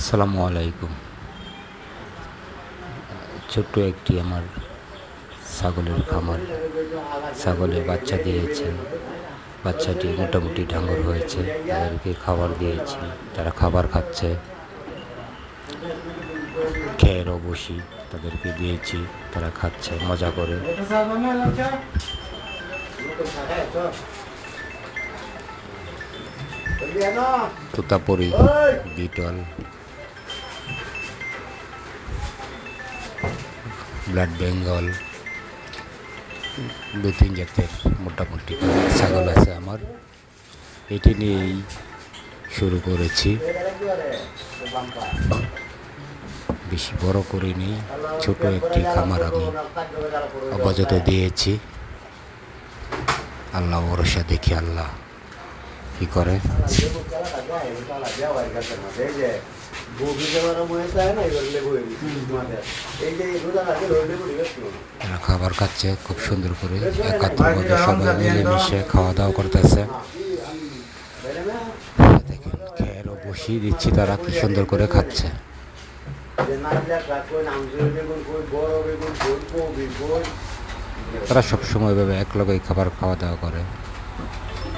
আসসালামু আলাইকুম। ছোট্ট একটি আমার ছাগলের খামার। ছাগলে বাচ্চা দিয়েছে। বাচ্চাটি মোটামুটি ঢাঙ্গর হয়েছে। তাদেরকে খাবার দিয়েছি, তারা খাবার খাচ্ছে। খেয়েরও বসি, তাদেরকে দিয়েছি, তারা খাচ্ছে মজা করে। তোতাপুরি, বিটল, ব্লাড বেঙ্গল, দু তিন জাতের মোটামুটি ছাগল আছে আমার। এটি নিয়েই শুরু করেছি, বেশি বড় করিনি। ছোট একটি খামার আমি আপাতত দিয়েছি। আল্লাহ ভরসা, দেখি আল্লাহ কি করে। তারা খাবার খাচ্ছে খুব সুন্দর করে, একাত্মভাবে সবাই মিলেমিশে খাওয়া দাওয়া করতেছে। দেখেন, খেয়েরও বসিয়ে দিচ্ছি, তারা কি সুন্দর করে খাচ্ছে। তারা সবসময় ভাবে এক লগে খাবার খাওয়া দাওয়া করে।